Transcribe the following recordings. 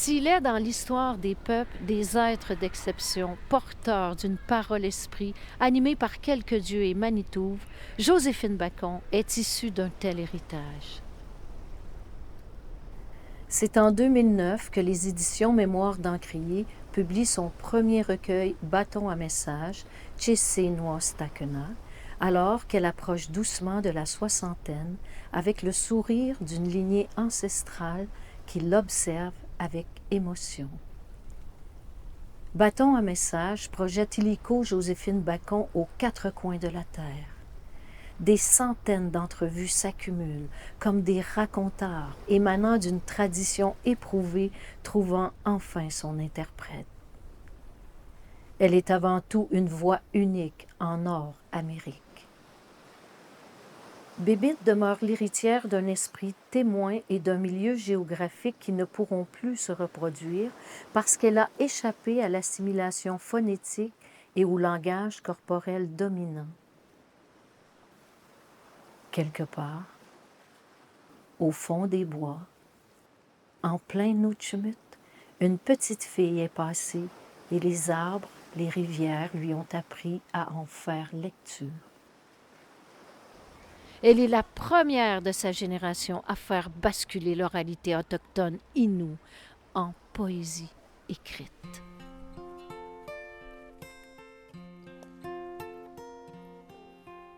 S'il est dans l'histoire des peuples des êtres d'exception, porteurs d'une parole-esprit, animés par quelques dieux et Manitouve, Joséphine Bacon est issue d'un tel héritage. C'est en 2009 que les éditions Mémoire d'Encrier publient son premier recueil Bâton à message, Chessé Noistakena, alors qu'elle approche doucement de la soixantaine, avec le sourire d'une lignée ancestrale qui l'observe avec émotion. Bâton à message projette illico Joséphine Bacon aux quatre coins de la terre. Des centaines d'entrevues s'accumulent comme des racontars émanant d'une tradition éprouvée trouvant enfin son interprète. Elle est avant tout une voix unique en Nord-Amérique. Bébite demeure l'héritière d'un esprit témoin et d'un milieu géographique qui ne pourront plus se reproduire parce qu'elle a échappé à l'assimilation phonétique et au langage corporel dominant. Quelque part, au fond des bois, en plein Nutchumut, une petite fille est passée et les arbres, les rivières lui ont appris à en faire lecture. Elle est la première de sa génération à faire basculer l'oralité autochtone Innu en poésie écrite.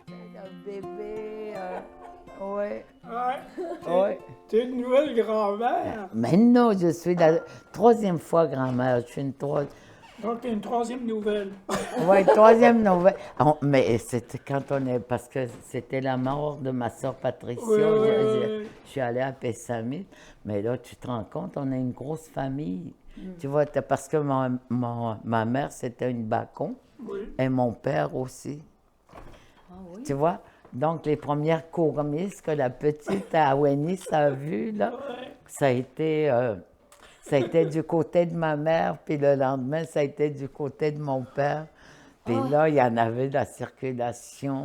Le bébé, ouais. Ouais. T'es une nouvelle grand-mère. Mais non, je suis la troisième fois grand-mère. Je suis une troisième. Donc, t'es une troisième nouvelle. Oui, troisième nouvelle. Mais c'était quand on est. Parce que c'était la mort de ma soeur Patricia. Je suis allée à Pessamit. Mais là, tu te rends compte, on est une grosse famille. Tu vois, parce que ma mère, c'était une Bacon. Oui. Et mon père aussi. Ah oui? Tu vois? Donc, les premières courmises que la petite Awenis a vues, là, ça a été du côté de ma mère, puis le lendemain, ça a été du côté de mon père. Puis là, il y en avait de la circulation.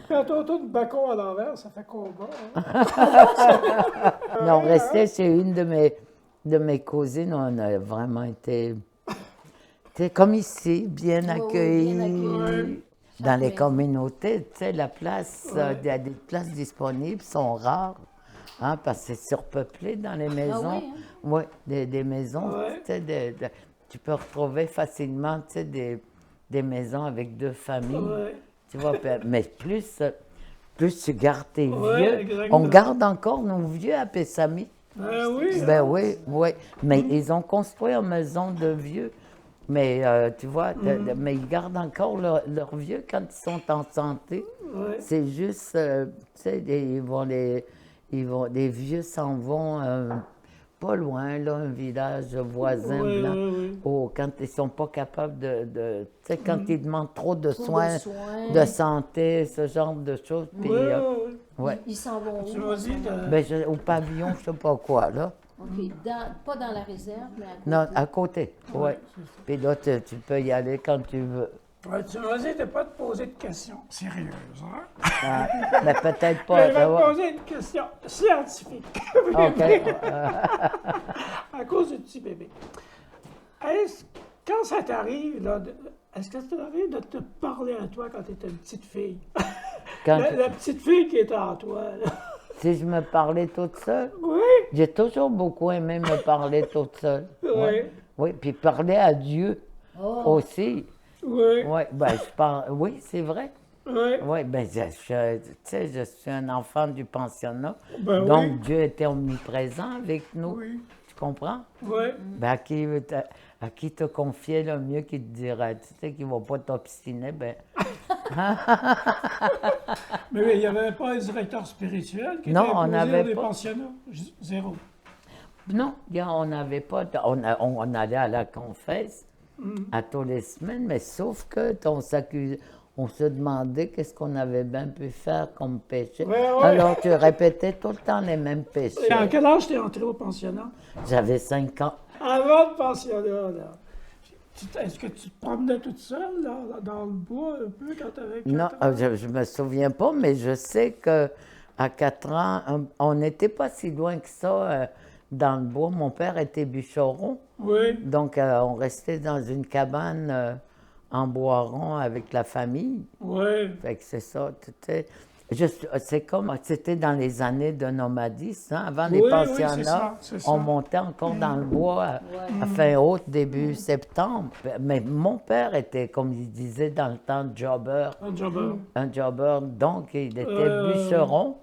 Quand on tourne Bacon à l'envers, ça fait combat. Hein? Non, on restait chez une de mes cousines. On a vraiment été comme ici, bien accueillis. bien accueillis. Dans les communautés, tu sais, la place, il y a des places disponibles, sont rares, hein, parce que c'est surpeuplé dans les maisons. Ah oui, hein? Oui, des maisons, Ouais. tu sais, tu peux retrouver facilement, tu sais, des maisons avec deux familles, Ouais. tu vois, mais plus tu gardes tes Ouais, vieux, exactement. on garde encore nos vieux à Pessamit. Ben oui. Ben oui, oui, mais ils ont construit une maison de vieux. Mais tu vois, mais ils gardent encore leurs vieux quand ils sont en santé. Ouais. C'est juste, tu sais, les vieux s'en vont pas loin, là, un village voisin Ouais, blanc. ouais, ouais. Oh, quand ils sont pas capables tu sais, quand ils demandent trop de soins, soins. de santé, ce genre de choses. Puis, Ouais, ouais, ouais. ouais. Ils s'en vont Tu où? m'as dit, Ben, au pavillon, je sais pas quoi, là. OK. Pas dans la réserve, mais à côté. Non, à côté, oui. Puis là, tu peux y aller quand tu veux. ouais, tu m'as dit de ne pas te poser de questions sérieuses. Hein? Ah, mais peut-être Je pas. vais ça te va. poser une question scientifique. OK. À cause du petit bébé. Quand ça t'arrive, là, est-ce que ça t'arrive de te parler à toi quand tu étais une petite fille? Quand- La petite fille qui était en toi, là. Si je me parlais toute seule, Oui, j'ai toujours beaucoup aimé me parler toute seule. oui, Oui, puis parler à Dieu aussi. oui, Oui, ben, oui, c'est vrai. oui. Oui, ben, tu sais, je suis un enfant du pensionnat. Ben donc, oui. Dieu était omniprésent avec nous. Oui, Tu comprends? oui. Ben, à qui te confier le mieux qui te dirait, tu sais, qu'il ne va pas t'obstiner, ben, Mais il n'y avait pas un directeur spirituel qui Non, était on imposé n'avait dans les pas. pensionnats? Zéro. non, on n'avait pas, on allait à la confesse à tous les semaines, mais sauf que on se demandait qu'est-ce qu'on avait bien pu faire comme péché. Ouais, ouais. Alors, tu répétais tout le temps les mêmes péchés. Et à quel âge t'es entré au pensionnat? J'avais 5 ans. Avant le pensionnat, là. Est-ce que tu te promenais toute seule dans le bois un peu quand tu avais 4 Non, ans? je me souviens pas, mais je sais que à 4 ans, on n'était pas si loin que ça dans le bois. Mon père était bûcheron, Oui. donc on restait dans une cabane en bois rond avec la famille. Oui. Fait que c'est ça. C'est comme, c'était dans les années de nomadisme, hein. Avant les Oui, pensionnats, c'est ça. on montait encore dans le bois à fin août, début septembre. Mais mon père était, comme il disait dans le temps, jobber. Un jobber. Un jobber, donc il était bûcheron.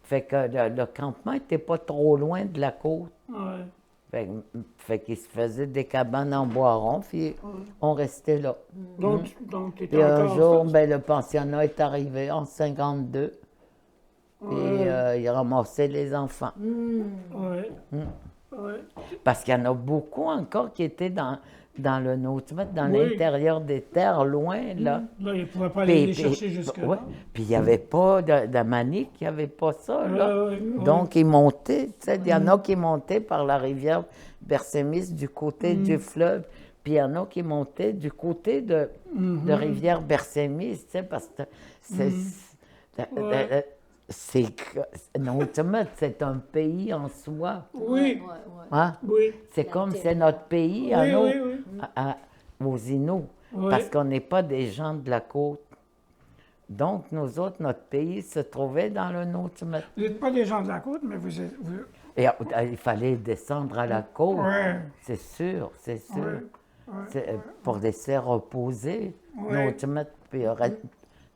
Fait que le campement n'était pas trop loin de la côte. Oui. Fait qu'il se faisait des cabanes en bois rond, puis on restait là. Donc tu étais Puis un encore... jour, ben, le pensionnat est arrivé en 52, puis il ramassait les enfants. Oui. Oui. Parce qu'il y en a beaucoup encore qui étaient dans le Nautilus, dans Oui. l'intérieur des terres, loin, là. Là, ils ne pouvaient pas aller les chercher jusque-là. Ouais. Puis il n'y avait pas de manique, il n'y avait pas ça, là. Oui. Donc, ils montaient, tu sais, il y en a qui montaient par la rivière Bersémis du côté du fleuve, puis il y en a qui montaient du côté de rivière Bersémis, tu sais, parce que Nautilus, c'est un pays en soi. Oui. Hein? Oui. C'est comme c'est notre pays à nous, Oui. aux Inuits, Oui. parce qu'on n'est pas des gens de la côte. Donc, nous autres, notre pays se trouvait dans le Nautilus. Vous n'êtes pas des gens de la côte, mais vous êtes... Et il fallait descendre à la côte, Oui. c'est sûr, c'est sûr. Oui. C'est, pour des serres opposées, Oui. Nautilus, puis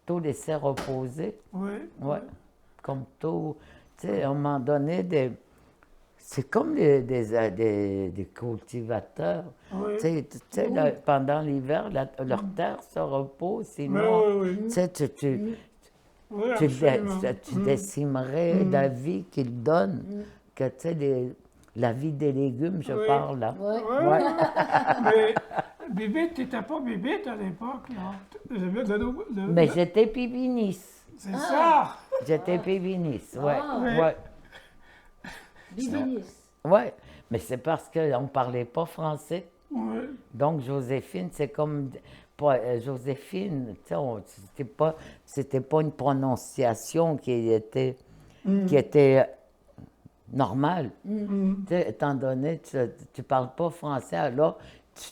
tous les serres opposés, Oui. ouais. Comme tout, tu sais, à un moment donné, c'est comme des cultivateurs. Oui. Tu sais, pendant l'hiver, leur terre se repose, sinon, Oui. tu sais, Oui, tu absolument. décimerais la vie qu'ils donnent, que tu sais, la vie des légumes, je Oui. parle là. Oui. Ouais. Mais Bébite, tu n'étais pas Bébite à l'époque, là. Mais j'étais pibinis. C'est ça! J'étais pibinis, ouais. Oui. Ouais. Bibinis. Ouais. Mais c'est parce qu'on ne parlait pas français. Oui. Donc, Joséphine, c'est comme. Joséphine, tu sais, c'était pas une prononciation qui était normale. Tu sais, étant donné que tu parles pas français, alors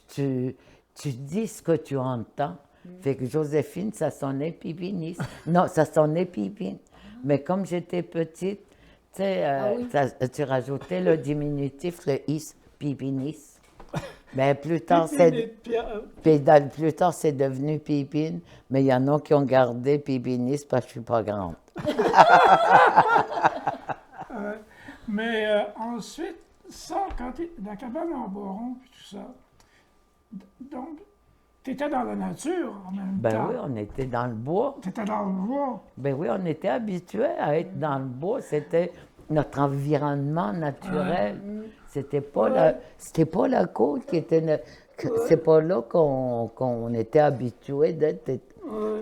tu dis ce que tu entends. Fait que Joséphine, ça sonnait pipinis. Non, ça sonnait pipine. Mais comme j'étais petite, tu sais, tu rajoutais le diminutif, le is, pipinis. Mais plus tard, plus tard, c'est devenu pipine, mais il y en a qui ont gardé pipinis parce que je suis pas grande. Mais ensuite, ça, quand tu la cabane en boron et tout ça, donc, tu étais dans la nature en même temps. Ben oui, on était dans le bois. Tu étais dans le bois. Ben oui, on était habitués à être dans le bois. C'était notre environnement naturel. C'était pas la côte qui était... C'est pas là qu'on était habitué d'être.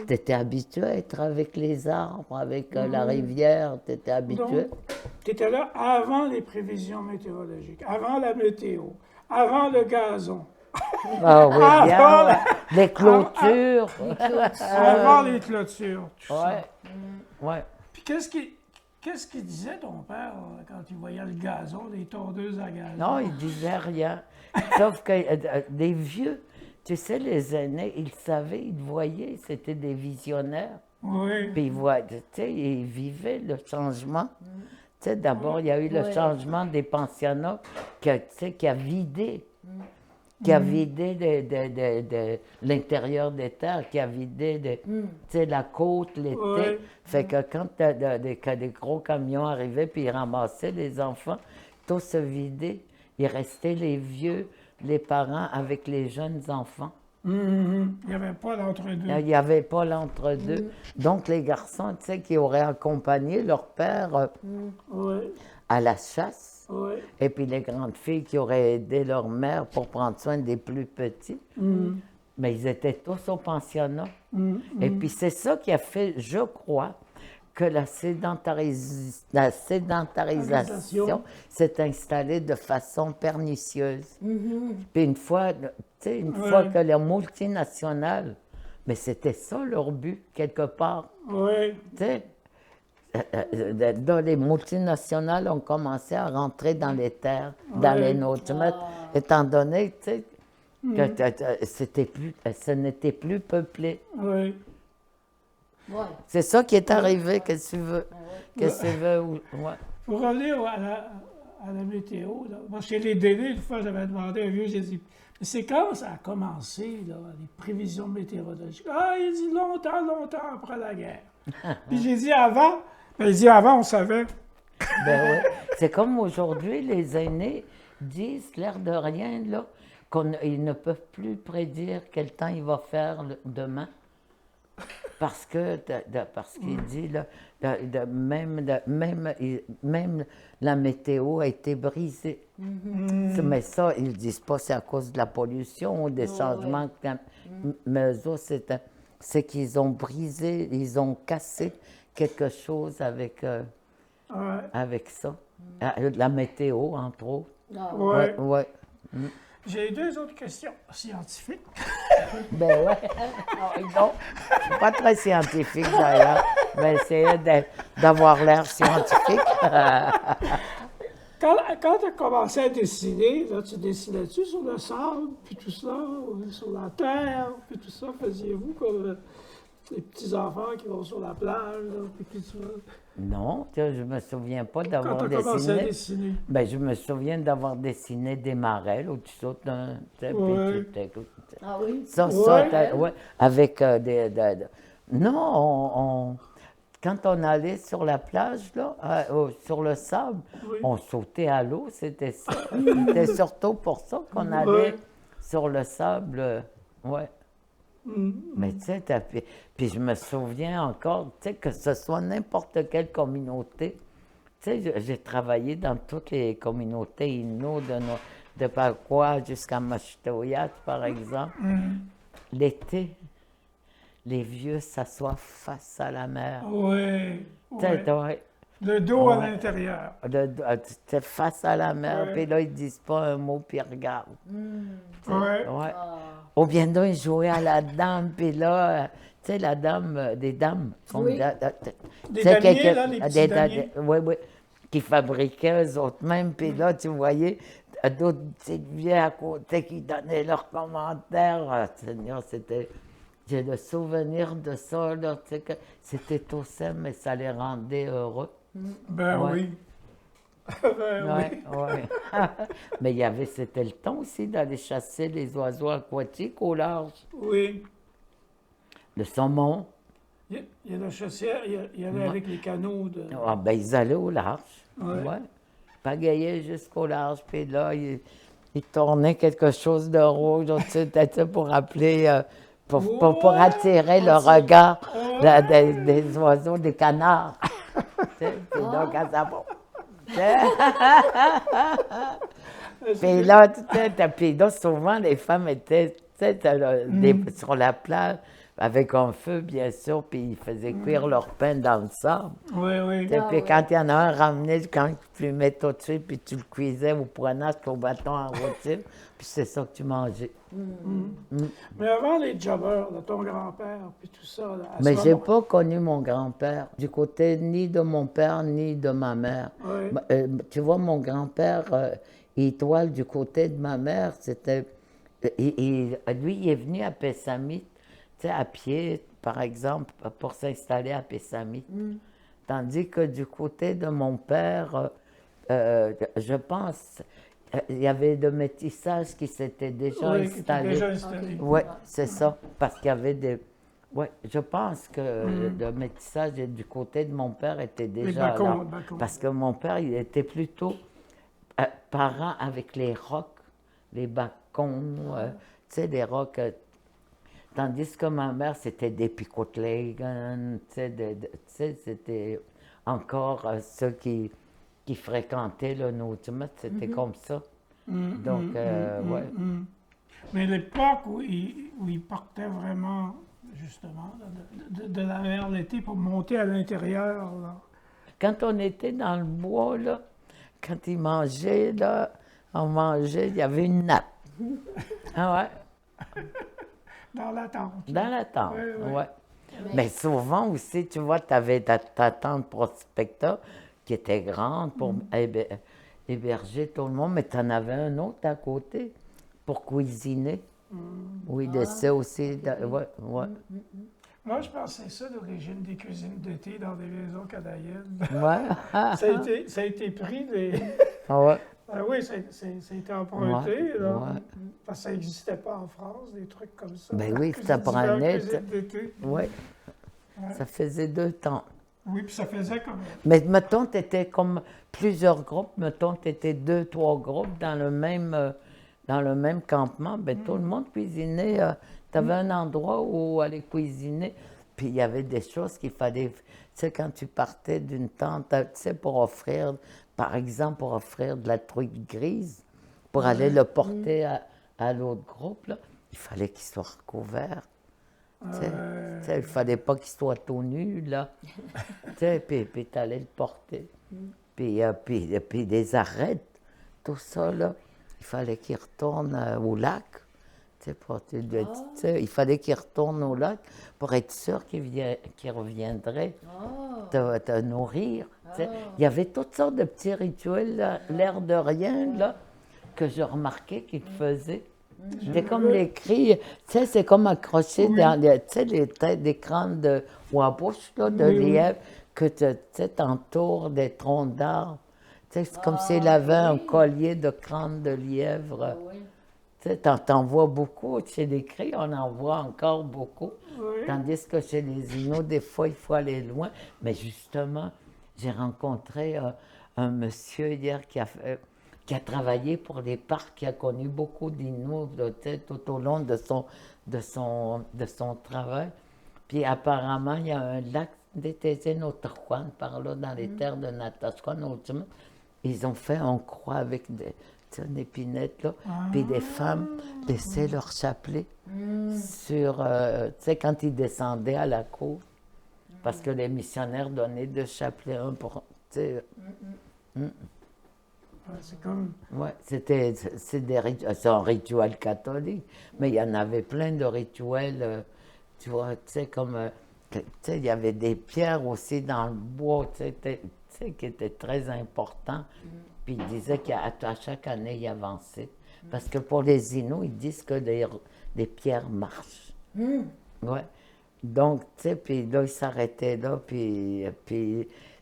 Tu étais habitué à être avec les arbres, avec la rivière, tu étais habitué. Tu étais là avant les prévisions météorologiques, avant la météo, avant le gazon. Ah oui, bien, ouais. Les clôtures. Avant les clôtures, tout ça. Ouais. Puis qu'est-ce qu'il disait ton père quand il voyait le gazon, les tondeuses à gazon? Non, il disait rien. Sauf que des vieux, tu sais, les aînés, ils savaient, ils voyaient, c'était des visionnaires. Oui. Puis tu sais, ils vivaient le changement. Tu sais, d'abord, il y a eu le changement des pensionnats qui a vidé. Qui a vidé de l'intérieur des terres, qui a vidé tu sais, la côte l'été. Ouais. Fait que quand des gros camions arrivaient puis ils ramassaient les enfants, tout se vidait. Il restait les vieux, les parents avec les jeunes enfants. Il n'y avait pas l'entre-deux. Il n'y avait pas l'entre-deux. Donc les garçons, tu sais, qui auraient accompagné leur père Oui. à la chasse. Oui. Et puis les grandes filles qui auraient aidé leur mère pour prendre soin des plus petits. Mais ils étaient tous au pensionnat. Et puis c'est ça qui a fait, je crois, que la sédentarisation s'est installée de façon pernicieuse. Puis une fois, tu sais, fois que les multinationales, mais c'était ça leur but, quelque part. Oui. Tu sais, Là, les multinationales ont commencé à rentrer dans les terres, dans les nôtres, étant donné, tu sais, que ce n'était plus peuplé. Oui. Ouais. C'est ça qui est arrivé, qu'est-ce que tu veux. Qu'est-ce que tu veux, ouais. Pour revenir à la météo, là, moi, chez les délais, une fois, j'avais demandé à un vieux, j'ai dit, mais c'est quand ça a commencé, là, les prévisions météorologiques? Ah, il dit longtemps après la guerre. Puis j'ai dit avant, ben, il dit avant, on savait. Ben oui. C'est comme aujourd'hui, les aînés disent, l'air de rien, là, qu'ils ne peuvent plus prédire quel temps il va faire demain. Parce qu'il dit, là, même la météo a été brisée. Mais ça, ils ne disent pas c'est à cause de la pollution ou des changements. Mais eux autres, c'est qu'ils ont brisé, ils ont cassé quelque chose avec ça. La météo, entre autres. Ouais. Ouais. J'ai deux autres questions scientifiques. Ben ouais. Non, je suis pas très scientifique d'ailleurs, mais essayez d'avoir l'air scientifique. Quand tu as commencé à dessiner, là, tu dessinais-tu sur le sable, puis tout ça, ou sur la terre, puis tout ça? Faisiez-vous comme les petits-enfants qui vont sur la plage, là, puis tout ça? Non, je ne me souviens pas Quand d'avoir tu as commencé à dessiné. dessiner? Ben, je me souviens d'avoir dessiné des marais, là, où tu sautes Ouais. Ah oui? Ça, Ouais. ouais, avec non, quand on allait sur la plage, là, sur le sable, Oui. on sautait à l'eau, c'était ça. C'était surtout pour ça qu'on allait Ouais. sur le sable, ouais. Mais tu sais, puis je me souviens encore, tu sais, que ce soit n'importe quelle communauté. Tu sais, j'ai travaillé dans toutes les communautés Innu, de Pacoa jusqu'à Machitoyat, par exemple. L'été, les vieux s'assoient face à la mer. Oui. Tu sais, ouais. Le dos à Ouais. l'intérieur. T'es face à la mer, Ouais. puis là, ils disent pas un mot, puis ils regardent. Tu sais, Ouais. ouais. Ou bien donc, ils jouaient à la dame, puis là, tu sais, la dame, des dames. Oui. Des tu sais, damiers, là, les petits damiers. oui, oui, qui fabriquaient eux autres mêmes, puis là, tu voyais d'autres petites vieilles à côté qui donnaient leurs commentaires. Ah, Seigneur, j'ai le souvenir de ça, là, tu sais, que c'était tout simple, mais ça les rendait heureux. Ben Ouais. oui. Ben Ouais, oui. ouais. Mais c'était le temps aussi d'aller chasser les oiseaux aquatiques au large. Oui. Le saumon, Il y a le chassière, il y avait avec les canaux de... ah, ben, ils allaient au large. Ouais. Ouais. Pagaillaient jusqu'au large, puis là, ils tournaient quelque chose de rouge, tu sais, pour appeler, pour attirer le regard des oiseaux, des canards. Tu sais, puis donc, à ça, bon. Puis là, puis là, souvent, les femmes étaient, tu sais, sur la plage, avec un feu, bien sûr, puis ils faisaient cuire leur pain dans le sable. Oui, oui. Et puis quand il y en a un ramené, quand tu le mets tout de suite, puis tu le cuisais au poignard, au bâton en rôtir, puis c'est ça que tu mangeais. Mais avant les jobbers, là, ton grand-père, puis tout ça, là, à Mais ce j'ai moment- pas connu mon grand-père, du côté ni de mon père, ni de ma mère. Oui. Tu vois, mon grand-père, Étoile, du côté de ma mère, c'était... lui, il est venu à Pessamit, tu sais, à pied, par exemple, pour s'installer à Pessamit. Tandis que du côté de mon père, je pense, il y avait de métissage qui s'étaient déjà Oui, qui était installés. déjà installé. Oui, c'est ça, parce qu'il y avait des... Oui, je pense que le métissage du côté de mon père était déjà bacons, là. les bacons. Parce que mon père, il était plutôt parent avec les rocs, les bacons, tu sais, les rocs. Tandis que ma mère, c'était des picotlegan, tu sais, c'était encore ceux qui fréquentaient le Nautilus, c'était comme ça. Donc, ouais. Mais l'époque où il partait vraiment, justement, là, de la mer l'été pour monter à l'intérieur, là. Quand on était dans le bois, là, quand ils mangeaient, là, on mangeait, il y avait une nappe. Ah ouais, Dans la tente. dans la tente, Ouais, ouais. ouais. Mais souvent aussi, tu vois, tu avais ta tante prospecteur qui était grande pour héberger tout le monde, mais tu en avais un autre à côté pour cuisiner. Oui, il laissait aussi. Ouais, ouais. Moi, je pense que c'est ça l'origine des cuisines d'été dans des maisons canadiennes. Ouais. Ça a été pris des. Ah ouais. Ah oui, ça a été emprunté, là. Ouais. Parce que ça n'existait pas en France, des trucs comme ça. Ben oui, Cuisine ça d'hiver, prenait. cuisine d'été. Oui. Ça faisait 2 temps. Oui, puis ça faisait comme. Mais mettons, tu étais comme plusieurs groupes. Mettons, tu étais 2, 3 groupes dans le même campement. Ben, tout le monde cuisinait. Tu avais un endroit où aller cuisiner. Puis il y avait des choses qu'il fallait. Tu sais, quand tu partais d'une tente, tu sais, pour offrir, par exemple, pour offrir de la truite grise, pour aller le porter à l'autre groupe, là, il fallait qu'il soit recouvert. Tu sais, il ne fallait pas qu'il soit tout nu, là. Tu sais, puis tu allais le porter. Puis des arêtes, tout ça, là, il fallait qu'il retourne au lac. Tu sais, il fallait qu'il retourne au lac pour être sûr qu'il reviendrait te nourrir. Tu sais. Il y avait toutes sortes de petits rituels, là, l'air de rien, là, que je remarquais qu'il faisait. C'était comme les cris, tu sais, c'est comme accroché dans les têtes des crânes de wabouche, là, de lièvre, que tu t'entoures des troncs d'arbres. Tu sais, c'est comme s'il avait un collier de crâne de lièvre. Tu sais, t'en vois beaucoup. Chez les cris, on en voit encore beaucoup. Oui. Tandis que chez les Inuits, des fois, il faut aller loin. Mais justement, j'ai rencontré un monsieur hier qui a travaillé pour les parcs, qui a connu beaucoup d'Inuits tout au long de son travail. Puis apparemment, il y a un lac d'étézine au Taquan, par là, dans les terres de Natashquan, au Tchum. Ils ont fait un croix avec une épinette, là. Puis des femmes laissaient leur chapelet sur, tu sais, quand ils descendaient à la côte. Parce que les missionnaires donnaient 2 chapelets, un pour, tu sais. C'est comme. Oui, c'est un rituel catholique, mais il y en avait plein de rituels, tu vois, tu sais, comme, tu sais, il y avait des pierres aussi dans le bois, tu sais, qui étaient très importants. Puis ils disaient qu'à chaque année, ils avançaient. Parce que pour les Inuits, ils disent que les pierres marchent. Ouais. Donc, tu sais, puis là, ils s'arrêtaient là, puis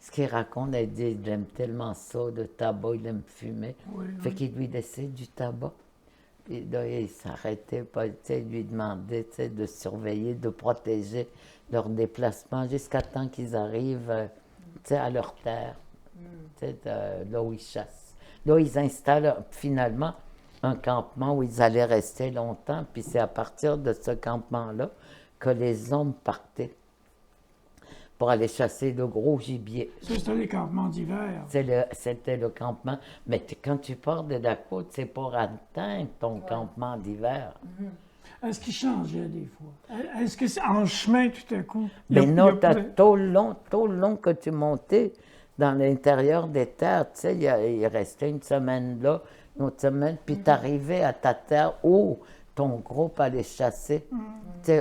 ce qu'il raconte, il dit, il aime tellement ça, le tabac, il aime fumer. Fait qu'il lui laissait du tabac. Puis là, il s'arrêtait, tu sais, il lui demandait, tu sais, de surveiller, de protéger leur déplacement jusqu'à temps qu'ils arrivent, tu sais, à leur terre, tu sais, là où ils chassent. Là, ils installent finalement un campement où ils allaient rester longtemps, puis c'est à partir de ce campement-là que les hommes partaient pour aller chasser le gros gibier. Ça, c'était les campements d'hiver. C'était le campement. Mais quand tu pars de la côte, c'est pour atteindre ton campement d'hiver. Est-ce qu'il changeait des fois? Est-ce que c'est en chemin tout à coup? Mais non, tout le long que tu montais dans l'intérieur des terres, tu sais, il restait une semaine là, une autre semaine, puis tu arrivais à ta terre où ton groupe allait chasser. Tu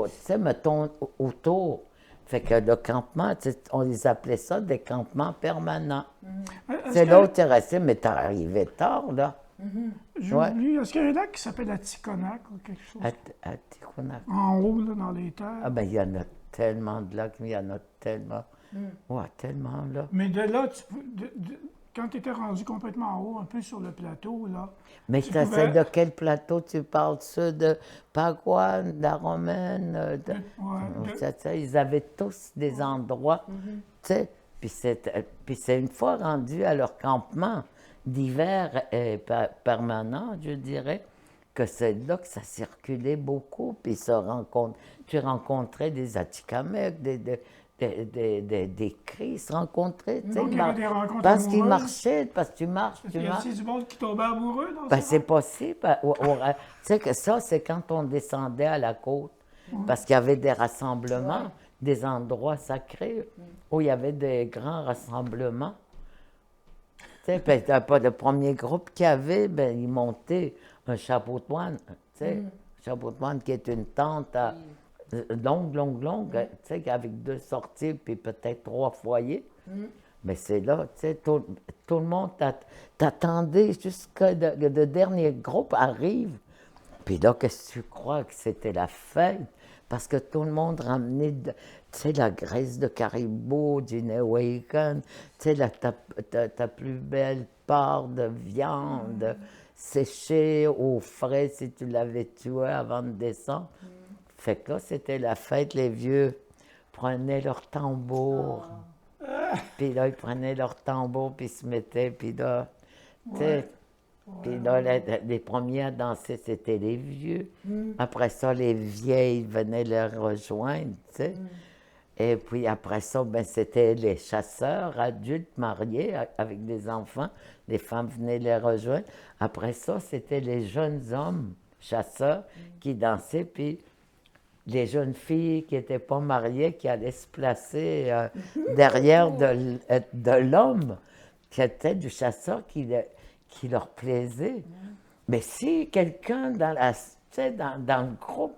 sais, mettons, autour. Fait que le campement, on les appelait ça des campements permanents. C'est là où tu es resté, mais tu arrivais tard, là. J'oublie, est-ce qu'il y a un lac qui s'appelle Atikonak ou quelque chose? Atikonak. En haut, là, dans les terres. Ah ben, il y en a tellement de lacs, il y en a tellement. Ouais, tellement, là. Mais de là, quand tu étais rendu complètement en haut, un peu sur le plateau, là. Mais c'est de quel plateau tu parles? Ceux de Paguan, de la Romaine? Ils avaient tous des endroits, tu sais. Puis c'est une fois rendu à leur campement d'hiver permanent, je dirais, que c'est là que ça circulait beaucoup. Puis tu rencontrais des Atikamekw, des cris se rencontraient. Donc, il y avait des rencontres parce qu'ils amoureuses. marchaient, parce que tu marches, tu Il y a marches. aussi du monde qui tombait amoureux dans Ben, ça? c'est possible. Tu sais que ça, c'est quand on descendait à la côte. Parce qu'il y avait des rassemblements, des endroits sacrés où il y avait des grands rassemblements. Tu sais, ben, le premier groupe qu'il y avait, ben, ils montaient un chapeau de moine. Tu sais, chapeau de moine qui est une tente longue, tu sais, avec 2 sorties, puis peut-être 3 foyers. Mais c'est là, tu sais, tout le monde t'attendait jusqu'à le dernier groupe arrive. Puis là, qu'est-ce que tu crois que c'était la fête? Parce que tout le monde ramenait, tu sais, la graisse de caribou, du Newaken, tu sais, ta plus belle part de viande séchée au frais si tu l'avais tué avant de descendre. Fait que là, c'était la fête, les vieux prenaient leur tambour. Puis là, ils prenaient leur tambour, puis ils se mettaient, puis là, tu sais, puis là, les premiers à danser, c'était les vieux. Après ça, les vieilles venaient les rejoindre, tu sais. Et puis après ça, ben, c'était les chasseurs adultes mariés avec des enfants. Les femmes venaient les rejoindre. Après ça, c'était les jeunes hommes chasseurs qui dansaient, puis les jeunes filles qui n'étaient pas mariées, qui allaient se placer derrière de l'homme, qui était du chasseur qui leur plaisait. Mais si quelqu'un dans le groupe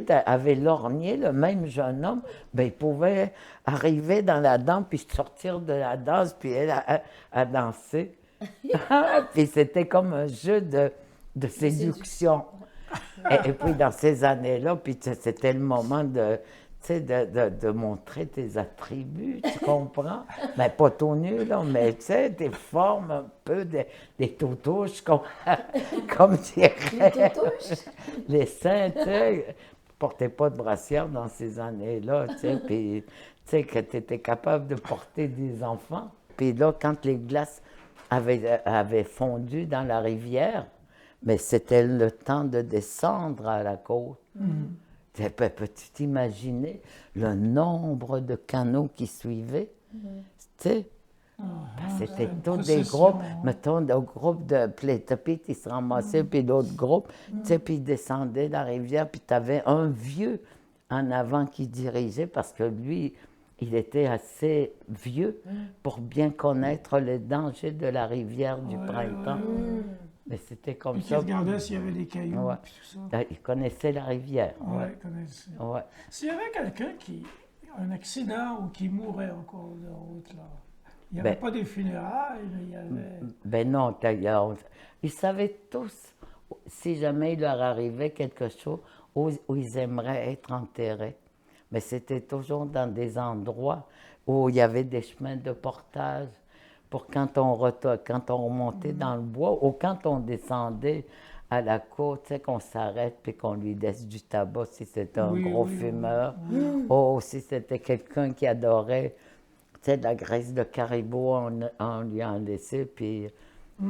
avait lorgné le même jeune homme, ben, il pouvait arriver dans la danse, puis sortir de la danse, puis elle à danser. Puis c'était comme un jeu de séduction. Et puis dans ces années-là, puis c'était le moment de montrer tes attributs, tu comprends? Mais pas tout nu, là, mais tu sais, tes formes un peu, des toutouches, comme dirait. Les toutouches? Les seins, tu sais. Portais pas de brassière dans ces années-là, tu sais, puis tu sais que tu étais capable de porter des enfants. Puis là, quand les glaces avaient fondu dans la rivière, mais c'était le temps de descendre à la côte. Peux-tu t'imaginer le nombre de canaux qui suivaient? Tu sais, c'était tous des groupes, mettons, des groupes de plétopis qui se ramassaient, puis d'autres groupes, tu sais, puis ils descendaient la rivière, puis tu avais un vieux en avant qui dirigeait, parce que lui, il était assez vieux pour bien connaître les dangers de la rivière du printemps. Mais c'était comme ça. Il regardait s'il y avait des cailloux et tout ça. Il connaissait la rivière. Oui, il connaissait. Ouais. S'il y avait quelqu'un un accident ou qui mourait en cours de route, là, il n'y avait pas des funérailles, mais il y avait... Ben non, ils savaient tous, si jamais il leur arrivait quelque chose, où ils aimeraient être enterrés. Mais c'était toujours dans des endroits où il y avait des chemins de portage pour quand on remontait dans le bois ou quand on descendait à la côte, tu sais, qu'on s'arrête puis qu'on lui laisse du tabac si c'était un gros fumeur. Ou si c'était quelqu'un qui adorait, tu sais, de la graisse de caribou, on lui en laissait, puis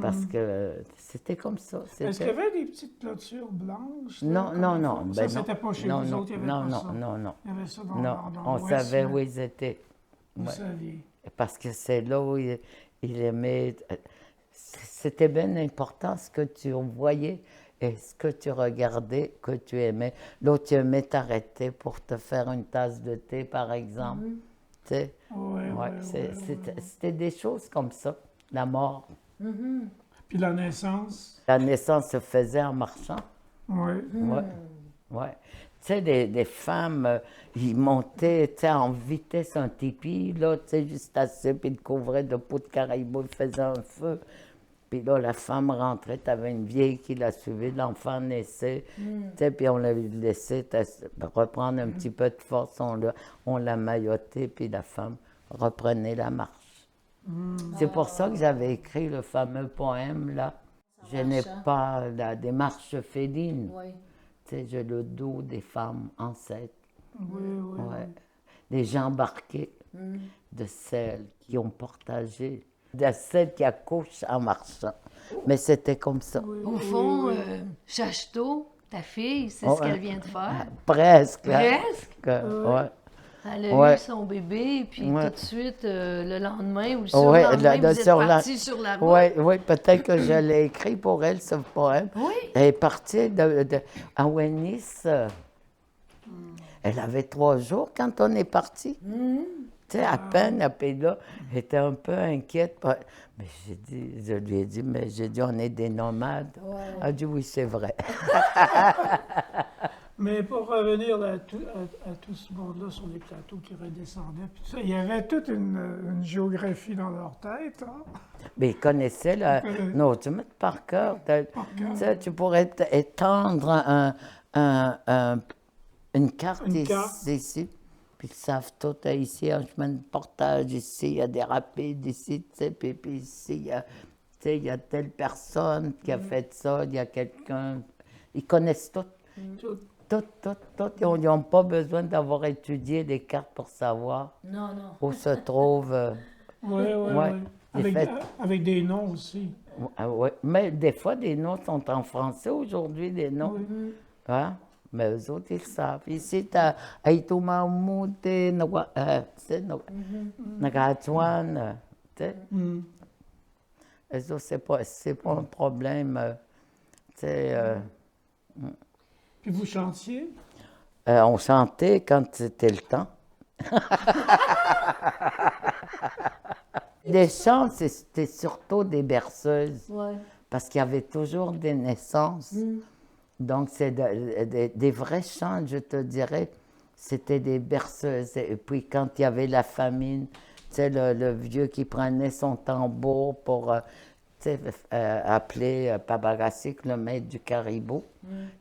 parce que c'était comme ça. Est-ce qu'il y avait des petites clôtures blanches? Non. Ça, c'était pas chez vous autres, il y avait pas ça? Non. Il y avait ça dans On l'Ouest, savait où ils étaient. Vous saviez. Parce que c'est là où il aimait. C'était bien important ce que tu voyais et ce que tu regardais, que tu aimais. L'autre, tu aimais t'arrêter pour te faire une tasse de thé, par exemple. Tu sais? C'était des choses comme ça, la mort. Puis la naissance? La naissance se faisait en marchant. Oui. Ouais. Tu sais, des femmes, ils montaient, tu sais, en vitesse un tipi, là, tu sais, juste assez, puis ils le couvraient de peau de caribou, ils faisaient un feu. Puis là, la femme rentrait, tu avais une vieille qui la suivait, l'enfant naissait, tu sais, puis on l'avait laissé reprendre un petit peu de force, on l'a mailloté, puis la femme reprenait la marche. C'est pour ça que j'avais écrit le fameux poème, là. Je n'ai pas des marches félines. Tu sais, j'ai le dos des femmes enceintes. Ouais. Des gens embarqués de celles qui ont partagé, de celles qui accouchent en marchant. Mais c'était comme ça. Au fond, Chacheteau, ta fille, c'est ce qu'elle vient de faire. Presque. Ouais. Elle a eu son bébé, puis tout de suite, le lendemain ou le surlendemain, vous êtes partis sur la route. Oui, peut-être que je l'ai écrit pour elle, ce poème. Oui. Elle est partie à Wennis. Elle avait 3 jours quand on est parti. Tu sais, à peine, puis là, elle était un peu inquiète. Mais je lui ai dit, on est des nomades. Elle a dit, oui, c'est vrai. Mais pour revenir là, à tout ce monde-là sur les plateaux qui redescendaient, puis tout ça, il y avait toute une géographie dans leur tête. Hein? Mais ils connaissaient non, tu mets par cœur. Tu sais, tu pourrais étendre une carte ici, puis ils savent tout. Ici, un chemin de portage, ici, il y a des rapides, ici, tu sais, puis ici, il y a telle personne qui a fait ça, il y a quelqu'un. Ils connaissent tout. Tout. Ils n'ont pas besoin d'avoir étudié les cartes pour savoir où se trouve. Oui. Avec des noms aussi. Ouais. Mais des fois, des noms sont en français aujourd'hui, des noms. Hein? Mais eux autres, ils savent. Ici, tu as Aïtoumamouté, Nagatuan. Eux autres, c'est pas un problème. Puis vous chantiez? On chantait quand c'était le temps. Les chants, c'était surtout des berceuses. Ouais. Parce qu'il y avait toujours des naissances. Donc, c'est des vrais chants, je te dirais. C'était des berceuses. Et puis, quand il y avait la famine, tu sais, le vieux qui prenait son tambour pour appeler Pabagassik, le maître du caribou.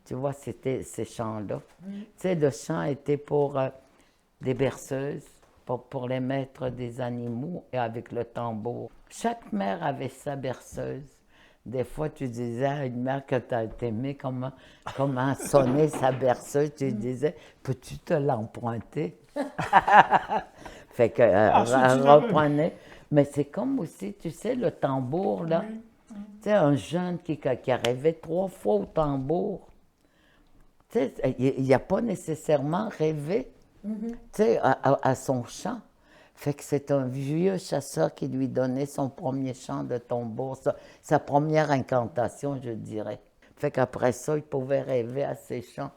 Tu vois, c'était ces chants-là. Tu sais, le chant était pour des berceuses, pour les maîtres des animaux et avec le tambour. Chaque mère avait sa berceuse. Des fois, tu disais à une mère que tu as aimé comment sonnait sa berceuse, tu disais, peux-tu te l'emprunter? Fait qu'elle reprenait. Mais c'est comme aussi, tu sais, le tambour, là. Tu sais, un jeune qui arrivait 3 fois au tambour, tu sais, il n'a pas nécessairement rêvé, tu sais, à son chant. Fait que c'est un vieux chasseur qui lui donnait son premier chant de tambour, sa première incantation, je dirais. Fait qu'après ça, il pouvait rêver à ses chants.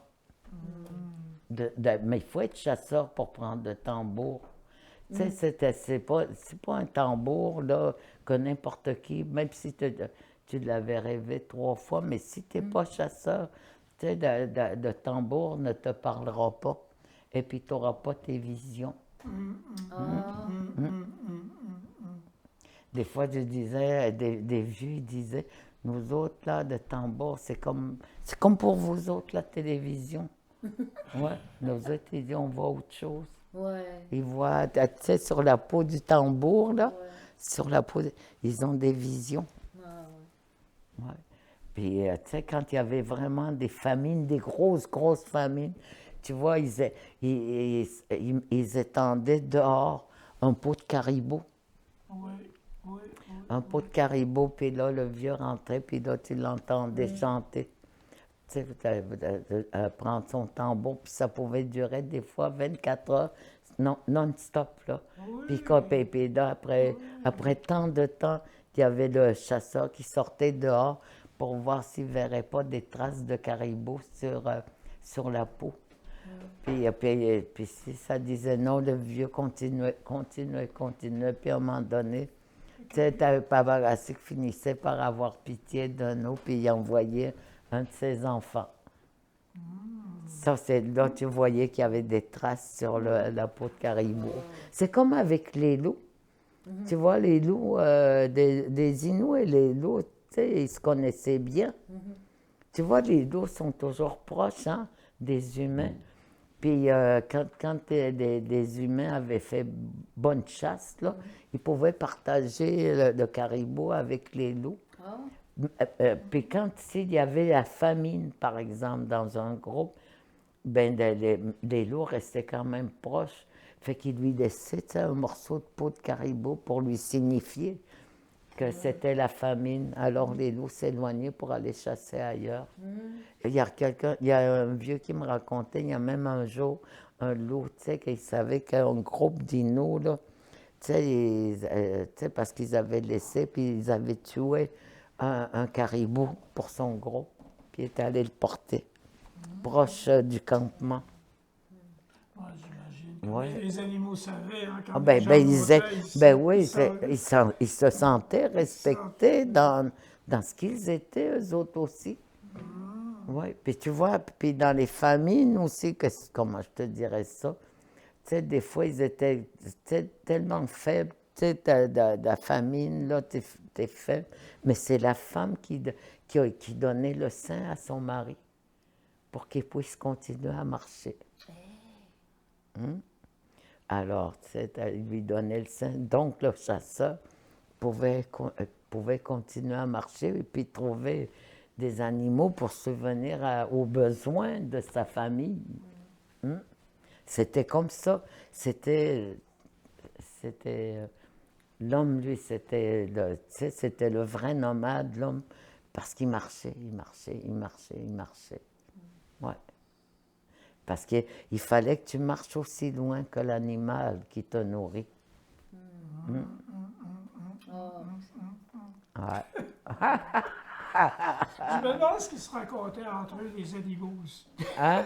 Mais il faut être chasseur pour prendre le tambour. Tu sais, c'est pas un tambour là, que n'importe qui, même si tu l'avais rêvé 3 fois, mais si tu n'es pas chasseur, tu sais, de tambour ne te parlera pas. Et puis, tu n'auras pas tes visions. Des fois, je disais, des vieux, ils disaient, nous autres, là, de tambour, c'est comme pour vous autres, la télévision. Ouais, nous autres, ils disent, on voit autre chose. Ouais. Ils voient, tu sais, sur la peau du tambour, là, sur la peau, ils ont des visions. Ouais. Puis, tu sais, quand il y avait vraiment des famines, des grosses famines, tu vois, ils étendaient dehors un pot de caribou. Un pot de caribou, puis là, le vieux rentrait, puis là, tu l'entendais chanter. Tu sais, prendre son tambour, puis ça pouvait durer des fois 24 heures, non-stop, là. Puis là, après tant de temps, il y avait le chasseur qui sortait dehors pour voir s'il ne verrait pas des traces de caribou sur la peau. Puis si ça disait non, le vieux continuait. Puis à un moment donné, tu sais, Pabagassik finissait par avoir pitié de nous, puis il envoyait un de ses enfants. Ça, c'est là, tu voyais qu'il y avait des traces sur la peau de caribou. C'est comme avec les loups. Tu vois, les loups, des Inuits et les loups, tu sais, ils se connaissaient bien. Tu vois, les loups sont toujours proches, hein, des humains. Puis quand des humains avaient fait bonne chasse, là, ils pouvaient partager le caribou avec les loups. Puis quand il y avait la famine, par exemple, dans un groupe, ben les loups restaient quand même proches. Fait qu'ils lui laissaient un morceau de peau de caribou pour lui signifier que c'était la famine. Alors les loups s'éloignaient pour aller chasser ailleurs. Il y a un vieux qui me racontait, il y a même un jour, un loup, tu sais, qu'il savait qu'un groupe d'Inuits, là, tu sais, parce qu'ils avaient laissé, puis ils avaient tué un caribou pour son groupe, puis il était allé le porter, proche du campement. J'imagine. Ouais. Les animaux savaient, hein, quand ils se sentaient respectés dans ce qu'ils étaient, eux autres aussi. Oui, puis tu vois, puis dans les famines aussi, comment je te dirais ça, tu sais, des fois, ils étaient tu sais, tellement faibles, tu sais, de la famine, là, t'es faible, mais c'est la femme qui donnait le sein à son mari pour qu'il puisse continuer à marcher. Hum? Alors, tu sais, il lui donnait le sein, donc le chasseur pouvait continuer à marcher et puis trouver des animaux pour subvenir aux besoins de sa famille. Hum? C'était comme ça. L'homme, lui, c'était le vrai nomade, l'homme, parce qu'il marchait, il marchait, il marchait, il marchait. Ouais. Parce qu'il fallait que tu marches aussi loin que l'animal qui te nourrit. Ouais. Je me demande ce qu'ils se racontaient entre eux, les animaux aussi. Hein?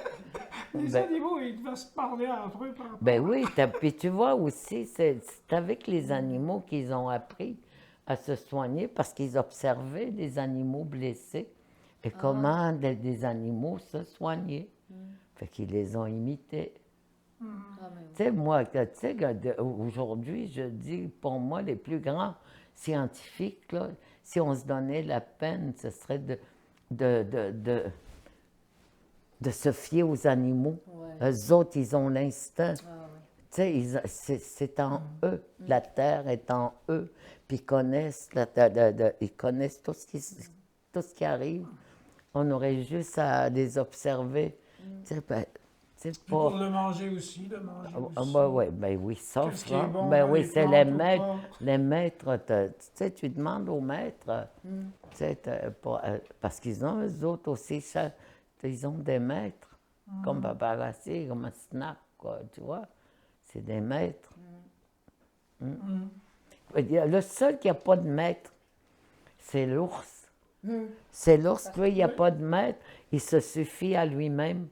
Les animaux, ils devaient se parler entre eux. Ben oui, puis tu vois aussi, c'est avec les animaux qu'ils ont appris à se soigner parce qu'ils observaient des animaux blessés et comment des animaux se soignaient. Fait qu'ils les ont imités. Tu sais, moi, tu sais, aujourd'hui, je dis, pour moi, les plus grands scientifiques, là, si on se donnait la peine, ce serait de se fier aux animaux. Ouais. Eux autres, ils ont l'instinct. Tu sais, c'est en eux. La terre est en eux. Puis ils connaissent, ils connaissent tout ce qui arrive. On aurait juste à les observer. Tu sais, pour le manger aussi, le manger aussi. Ben oui, ça, bon, ben oui, c'est les maîtres. Pas. Les maîtres, tu sais, tu demandes aux maîtres, tu sais, parce qu'ils ont, eux autres aussi, ils ont des maîtres, comme Paparazzi, comme Snap, quoi, tu vois. C'est des maîtres. Le seul qui n'a pas de maître, c'est l'ours. C'est l'ours, lui, il n'y a pas de maître, il se suffit à lui-même.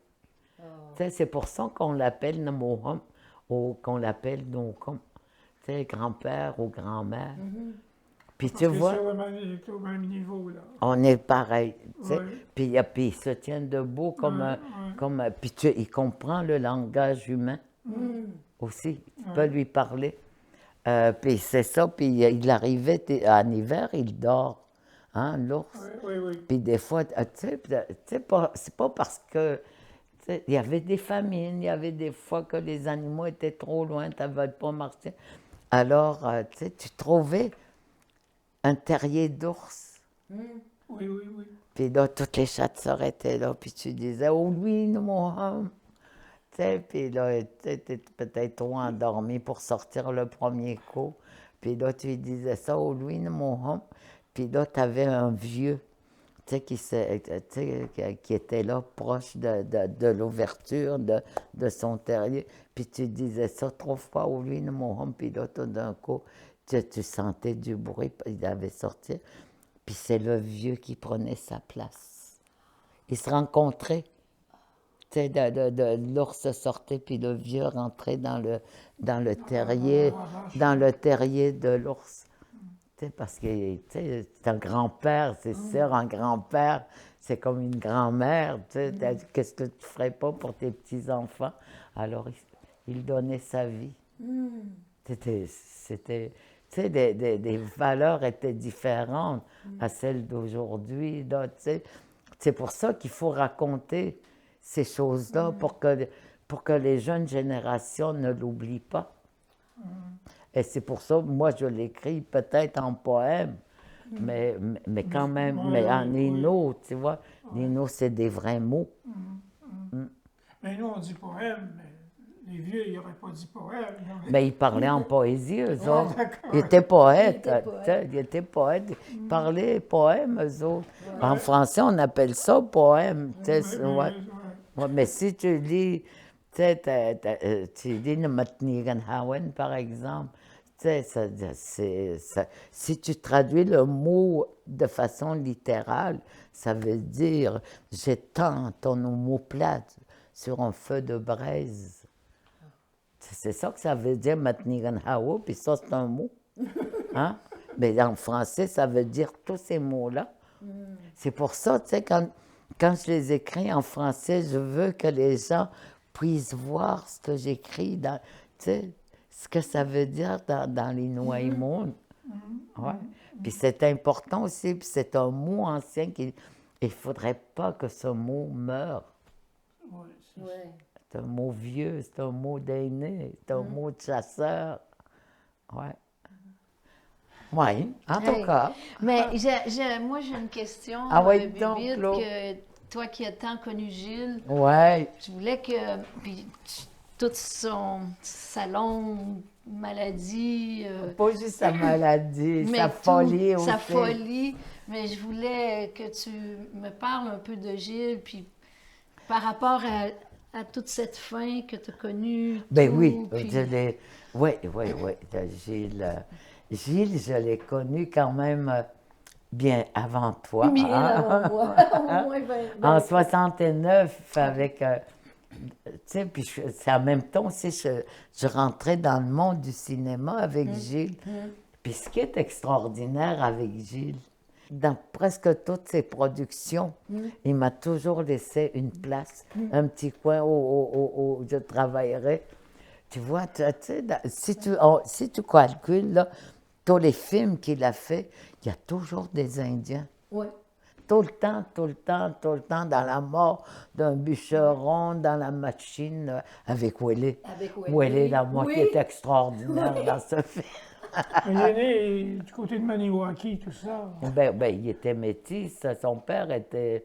C'est pour ça qu'on l'appelle Namoham, ou qu'on l'appelle Nokom. Tu sais, grand-père ou grand-mère. Puis tu vois, c'est au même niveau, là. on est pareil. Ouais. Puis il se tient debout puis il comprend le langage humain aussi. Tu peux lui parler. Puis c'est ça, puis il arrivait en hiver, il dort, hein, l'ours. Oui. Puis des fois, tu sais, c'est pas parce que il y avait des famines, il y avait des fois que les animaux étaient trop loin, tu n'avais pas marché. Alors, tu trouvais un terrier d'ours. Oui. Puis là, toutes les chasseurs étaient là, puis tu disais, oh oui, mon homme. Puis là, tu étais peut-être trop endormi pour sortir le premier coup. Puis là, tu lui disais ça, oh oui, mon homme. Puis là, tu avais un vieux. Qui était là, proche de l'ouverture de son terrier. Puis tu disais ça 3 fois au lui, mon homme, puis là, tout d'un coup, tu sentais du bruit, il avait sorti. Puis c'est le vieux qui prenait sa place. Ils se rencontraient. Tu sais, l'ours sortait, puis le vieux rentrait dans le terrier de l'ours. Parce que c'est un grand-père, c'est sûr, un grand-père, c'est comme une grand-mère. Qu'est-ce que tu ne ferais pas pour tes petits-enfants? Alors, il donnait sa vie. C'était des valeurs étaient différentes à celles d'aujourd'hui. C'est pour ça qu'il faut raconter ces choses-là pour que les jeunes générations ne l'oublient pas. Et c'est pour ça, moi, je l'écris peut-être en poème, mais quand même, mais en Nino, tu vois, Nino, c'est des vrais mots. Mais nous, on dit poème, mais les vieux, ils n'auraient pas dit poème. Mais ils parlaient en poésie, eux autres. Ils étaient poètes, ils étaient poètes. Ils parlaient poème, eux autres. En français, on appelle ça poème, mais si tu lis... tu lis le Matniganhawen, par exemple, si tu traduis le mot de façon littérale, ça veut dire « j'étends ton omoplate sur un feu de braise ». C'est ça que ça veut dire Matniganhawen, puis ça, c'est un mot. Hein? Mais en français, ça veut dire tous ces mots-là. C'est pour ça, tu sais, quand quand je les écris en français, je veux que les gens puissent voir ce que j'écris, tu sais, ce que ça veut dire dans les Nouaïmounes. Ouais. Puis c'est important aussi, puis c'est un mot ancien qu'il ne faudrait pas que ce mot meure. Oui, c'est Ouais. C'est un mot vieux, c'est un mot d'aîné, c'est un mot de chasseur. Ouais. Oui, en tout Hey. cas. Mais moi, j'ai une question, Ah ouais, donc, Bibite, Claude. que toi qui as tant connu Gilles, Ouais. je voulais que, puis toute sa longue maladie, Pas juste sa maladie, mais sa tout, folie aussi. sa folie, mais je voulais que tu me parles un peu de Gilles, puis par rapport à toute cette fin que tu as connue. Ben tout, oui, puis- oui. Gilles, je l'ai connu quand même bien avant toi. Bien hein. avant moi, au moins En 69, avec... tu sais, puis c'est en même temps aussi, je rentrais dans le monde du cinéma avec Gilles. Puis ce qui est extraordinaire avec Gilles, dans presque toutes ses productions, il m'a toujours laissé une place, un petit coin où je travaillerais. Tu vois, tu sais, si tu calcules, là, tous les films qu'il a fait, il y a toujours des Indiens. Oui. Tout le temps, dans la mort d'un bûcheron, dans la machine, avec Willy. Avec Willy. Willy, la moi, qui Oui. est extraordinaire dans ce film. Il est né du côté de Maniwaki, tout ça. Ben, il était métis, son père était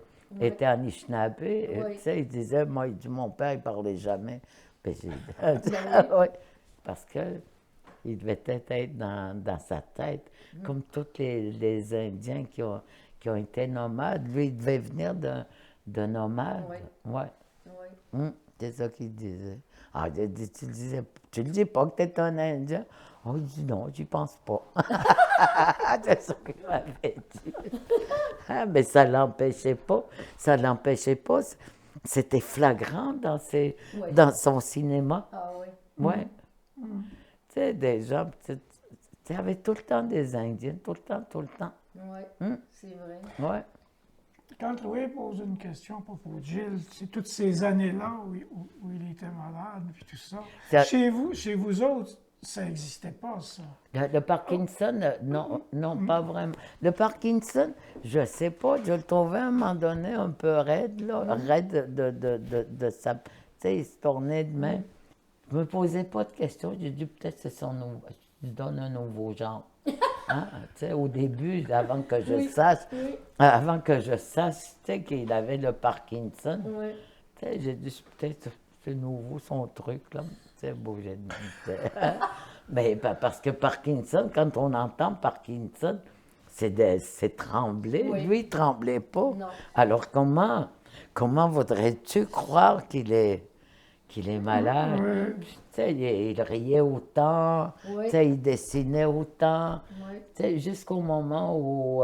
Anishinaabe. Oui. Tu sais, il disait, moi, il dit, mon père, il parlait jamais. Ben, j'ai dit, Ben oui, parce que il devait peut-être être dans sa tête, comme tous les Indiens qui ont été nomades. Lui, il devait venir de nomade. Oui. Ouais. Oui. C'est ça qu'il disait. Ah, tu le dis pas que tu es un Indien? Oh, il dit non, j'y pense pas. C'est ça qu'il m'avait dit. Ah, mais ça l'empêchait pas. Ça l'empêchait pas. C'était flagrant Oui. dans son cinéma. Ah oui. Ouais. Tu sais, des gens, tu avais tout le temps des Indiens, tout le temps. Oui, c'est vrai. Ouais. Quand Louis pose une question à propos de Gilles, c'est toutes ces années-là où il était malade, puis tout ça. Chez vous autres, ça n'existait pas, ça. Le Parkinson, non, pas vraiment. Le Parkinson, je sais pas, je le trouvais à un moment donné un peu raide, là, raide de sa... Tu sais, il se tournait de main. Je me posais pas de questions, j'ai dit peut-être c'est son nouveau... Je lui donne un nouveau genre. Hein? Tu sais, au début, avant que je sache, tu sais, qu'il avait le Parkinson, Oui. tu sais, j'ai dit peut-être c'est nouveau son truc, là. Tu sais, beau, j'ai dit... Mais parce que Parkinson, quand on entend Parkinson, c'est trembler. Oui. Lui, il ne tremblait pas. Non. Alors comment voudrais-tu croire qu'il est malade? Tu sais, il riait autant, Oui. tu sais, il dessinait autant. Oui. Tu sais, jusqu'au moment où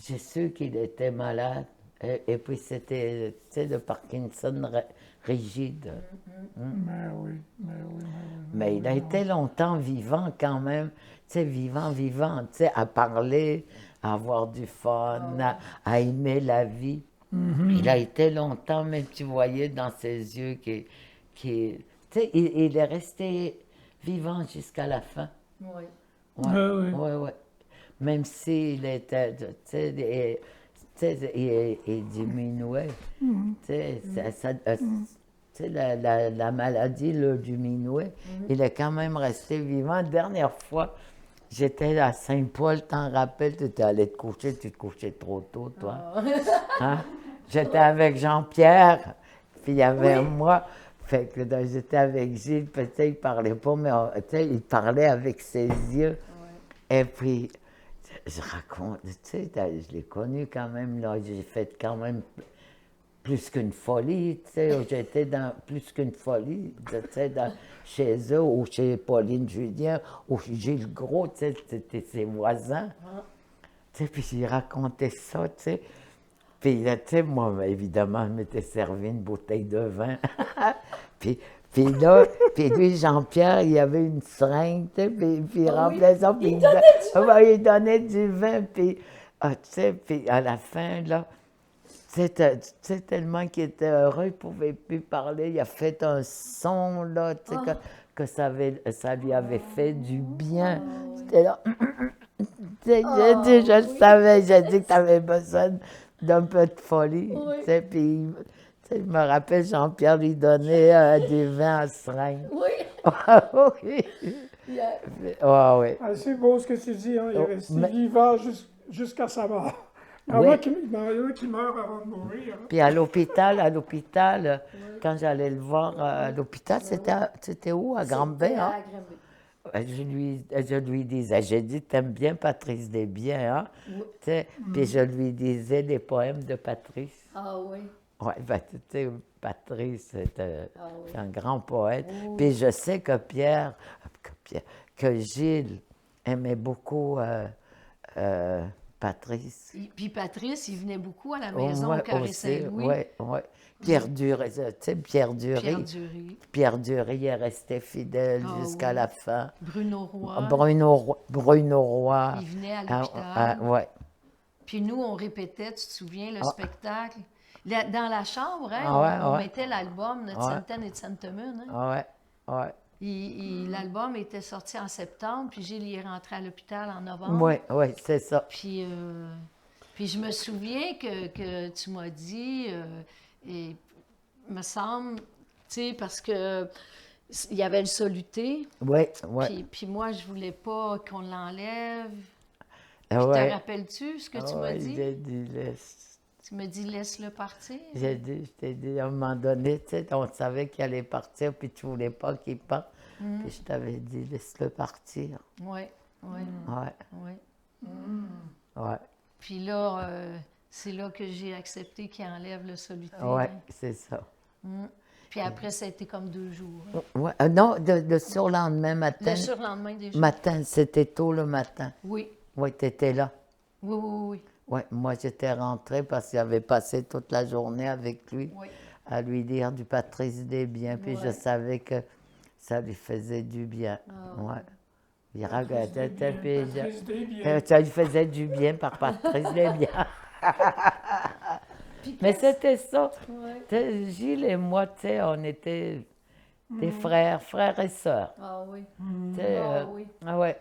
j'ai su qu'il était malade. Et puis c'était, tu sais, le Parkinson rigide. Mais oui. Mais il a été longtemps vivant quand même, tu sais, vivant, tu sais, à parler, à avoir du fun, à aimer la vie. Il a été longtemps, même tu voyais dans ses yeux tu sais, il est resté vivant jusqu'à la fin. Oui. Ouais. Même s'il était, tu sais, il diminuait. Tu sais, la maladie le diminuait. Il est quand même resté vivant. Dernière fois, j'étais à Saint-Paul, t'en rappelles, tu étais allé te coucher, tu te couchais trop tôt, toi. Hein? J'étais avec Jean-Pierre, puis il y avait moi. Fait que j'étais avec Gilles, peut-être il parlait pas, mais tu sais, il parlait avec ses yeux. Et puis, je raconte, tu sais, je l'ai connu quand même, là, j'ai fait quand même plus qu'une folie, tu sais, j'étais dans plus qu'une folie, tu sais, chez eux, ou chez Pauline Julien, ou chez Gilles Gros, tu sais, c'était ses voisins. Tu sais, puis j'ai raconté ça, tu sais. Puis, tu sais, moi, évidemment, je m'étais servi une bouteille de vin. puis là, puis lui, Jean-Pierre, il avait une seringue, tu sais, puis il remplissait ça, puis il donnait du vin, puis, tu sais, puis à la fin, là, tu sais, tellement qu'il était heureux, il ne pouvait plus parler. Il a fait un son, là, tu sais, ça lui avait fait du bien. C'était là. Tu sais, je le savais, j'ai dit que tu avais besoin d'un peu de folie. Tu sais, puis, tu sais, je me rappelle, Jean-Pierre lui donnait du vin à seringue. Oui. Ouais, oui. Ah, c'est beau ce que tu dis, hein? Il est resté vivant jusqu'à sa mort. Il y en Oui. a qui meurent avant de mourir. Hein? Puis à l'hôpital, quand j'allais le voir à l'hôpital, c'était où? À Granby, hein? À Granby. Je lui disais, j'ai dit, t'aimes bien Patrice Desbiens, hein? Oui. Puis je lui disais des poèmes de Patrice. Ah oui. Oui, ben, tu sais, Patrice, c'est un grand poète. Puis je sais que que Gilles aimait beaucoup Patrice. Puis Patrice, il venait beaucoup à la maison au Carré Saint-Louis. Oui, oui. Pierre Dury, tu sais, Pierre Dury. Pierre Dury. Pierre Dury est resté fidèle jusqu'à la fin. Bruno Roy. Bruno Roy. Il venait à l'hôpital. Oui. Puis nous, on répétait, tu te souviens, le spectacle. Dans la chambre, hein, on mettait l'album de Centaine et de Sainte-Mune. Hein. Oui. L'album était sorti en septembre, puis Gilles est rentré à l'hôpital en novembre. Oui, c'est ça. Puis je me souviens que tu m'as dit, et me semble, tu sais, parce que il y avait le soluté. Oui, oui. Puis moi, je voulais pas qu'on l'enlève. Te rappelles-tu ce que tu m'as dit? J'ai dit, laisse. Tu me dis, laisse-le partir. Je t'ai dit, à un moment donné, tu sais, on savait qu'il allait partir, puis tu voulais pas qu'il parte. Puis je t'avais dit, laisse-le partir. Oui, oui. Ouais. Puis là, c'est là que j'ai accepté qu'il enlève le solitaire. Oui, c'est ça. Puis après, ça a été comme 2 jours. Hein. Ouais. Non, le surlendemain matin. Le surlendemain déjà. Matin, c'était tôt le matin. Oui. Oui, tu étais là. Oui. Oui, moi j'étais rentrée parce qu'il avait passé toute la journée avec lui à lui dire du Patrice Desbiens. Puis je savais que ça lui faisait du bien. Ouais. Il regardait, ça lui faisait du bien par Patrice Desbiens. Mais c'était ça. Gilles et moi, tu sais, on était des frères et sœurs. Ah oui. Ah ouais.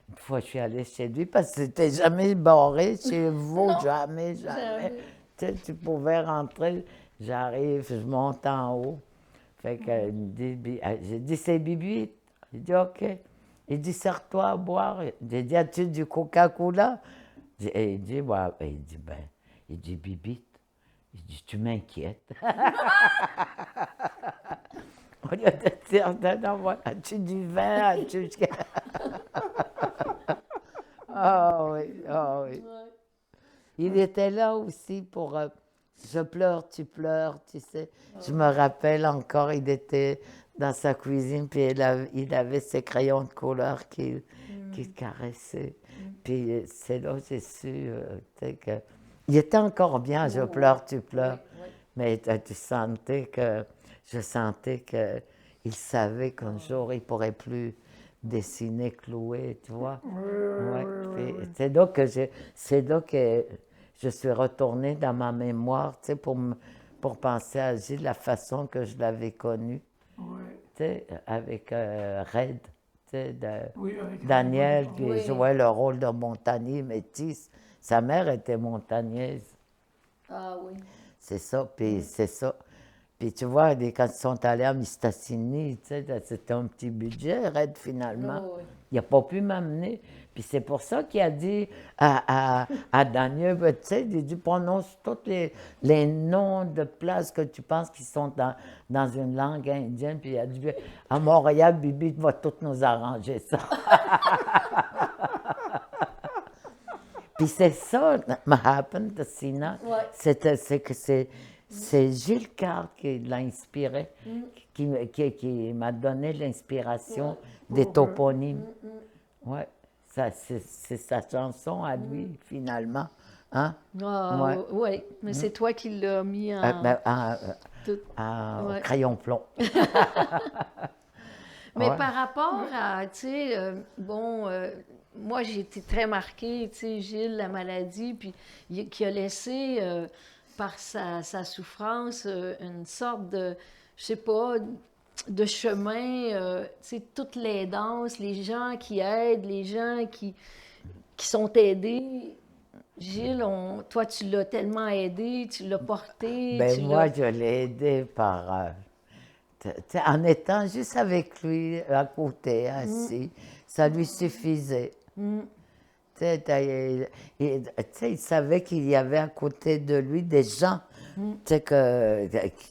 Une fois, je suis allée chez lui parce que c'était jamais barré chez vous, jamais. Tu pouvais rentrer, j'arrive, je monte en haut. Fait que j'ai dit, c'est Bibi. Il dit, OK. Il dit, sers-toi à boire. J'ai dit, as-tu du Coca-Cola? Il dit, ouais. Il dit, Bibi, il dit, tu m'inquiètes. Au lieu de dire, non, as-tu du vin? As-tu... oui. Il était là aussi pour Je pleure, tu pleures, tu sais. Je me rappelle encore, il était dans sa cuisine, puis il avait ses crayons de couleur qu'il caressait. Puis c'est là que j'ai su que... Il était encore bien, Je pleure, tu pleures. Mais je sentais qu'il savait qu'un jour, il ne pourrait plus dessiner, clouer, tu vois. C'est là que je suis retournée dans ma mémoire, tu sais, pour penser à Gilles, la façon que je l'avais connu, tu sais, avec Red, tu sais, Daniel, qui jouait le rôle de montagnier métis. Sa mère était montagnaise. Ah oui. C'est ça, puis c'est ça. Puis tu vois, quand ils sont allés à Mistassini, tu sais, c'était un petit budget, Red, finalement. Il n'a pas pu m'amener. Puis c'est pour ça qu'il a dit à Daniel, tu sais, il dit, prononce tous les noms de places que tu penses qui sont dans une langue indienne. Puis il a dit, à Montréal, Bibi va tout nous arranger ça. Puis c'est ça, what happened to Sina. C'est Gilles Card qui l'a inspiré, qui m'a donné l'inspiration des toponymes. Ouais, c'est sa chanson à lui, finalement. Hein? Oui, mais c'est toi qui l'as mis en... crayon plomb. Mais par rapport à, tu sais, moi j'ai été très marquée, tu sais, Gilles, la maladie, puis qui a laissé... par sa souffrance, une sorte de, je sais pas, de chemin, tu sais, toutes les danses, les gens qui aident, les gens qui sont aidés. Gilles, toi, tu l'as tellement aidé, tu l'as porté, Ben tu moi, l'as... je l'ai aidé par... en étant juste avec lui, à côté, assis, ça lui suffisait. Tu sais, il savait qu'il y avait à côté de lui des gens tu sais,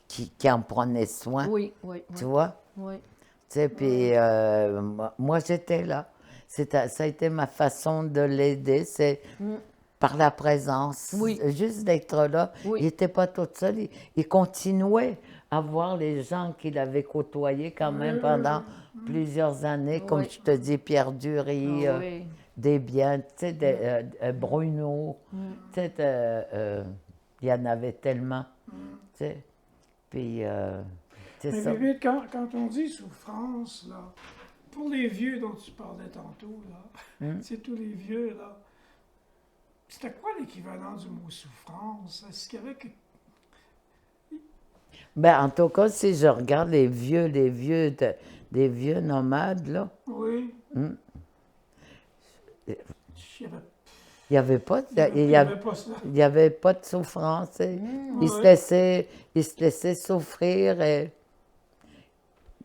qui en prenaient soin, Oui, oui, tu oui. vois. Oui. Tu sais, puis moi, j'étais là. Ça a été ma façon de l'aider, c'est par la présence. Oui. Juste d'être là. Oui. Il n'était pas tout seul. Il continuait à voir les gens qu'il avait côtoyés quand même pendant plusieurs années. Comme Oui. je te dis, Pierre Dury, Ah oui. Desbiens, tu sais, Bruno. Tu sais, il y en avait tellement. Tu sais. Puis, c'est Mais ça. Vivi, quand on dit souffrance, là, pour les vieux dont tu parlais tantôt, là, c'est tous les vieux, là, c'était quoi l'équivalent du mot souffrance? Est-ce qu'il y avait que... Ben, en tout cas, si je regarde les vieux nomades, là, Oui. Hmm. Il y avait, il n'y avait pas il y avait pas ça. il y avait pas de souffrance. Ils Ouais. ils se laissaient souffrir et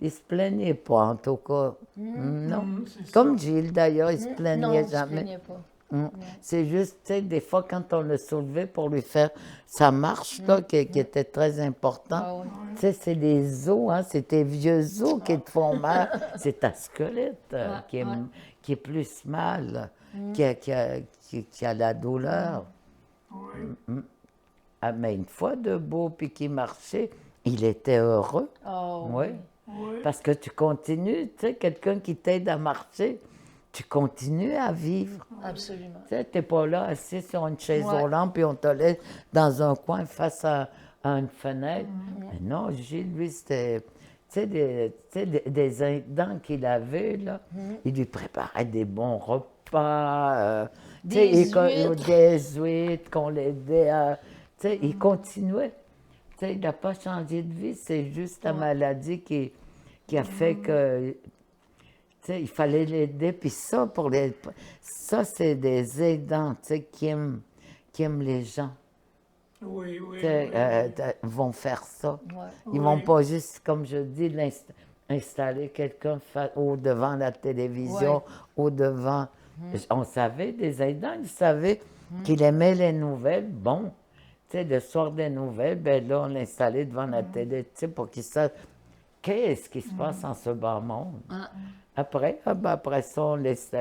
ils se plaignaient pas, en tout cas. Non. C'est Comme ça. Gilles, d'ailleurs, il se Non, plaignait il se jamais. plaignait pas. C'est juste, tu sais, des fois, quand on le soulevait pour lui faire sa marche, là, qui était très important, Ah oui. tu sais, c'est des os, hein, c'est tes vieux os qui te font mal. C'est ta squelette qui est plus mal, qui a la douleur. Oui. Ah, mais une fois debout, puis qui marchait, il était heureux. Oh, Oui. Oui. Parce que tu continues, tu sais, quelqu'un qui t'aide à marcher, tu continues à vivre. absolument. Tu sais, t'es pas là assis sur une chaise Ouais. roulante, puis on te laisse dans un coin face à une fenêtre. Mais non, Gilles, lui, c'était, des aidants qu'il avait, là. Il lui préparait des bons repas, tu sais, Des huîtres. des huîtres qu'on l'aidait à... Tu sais, il continuait. Tu sais, il n'a pas changé de vie, c'est juste la maladie qui a fait que... Tu sais, il fallait l'aider, puis ça, ça, c'est des aidants, tu sais, qui aiment les gens. Oui, oui. Tu sais, vont faire ça. Ils vont pas juste, comme je dis, installer quelqu'un au devant la télévision, au devant. On savait, des aidants, ils savaient qu'il aimait les nouvelles. Bon, tu sais, le soir des nouvelles, ben là, on l'installait devant la télé, tu sais, pour qu'ils sachent qu'est-ce qui se passe en ce bas monde. Après, après ça, on laisse,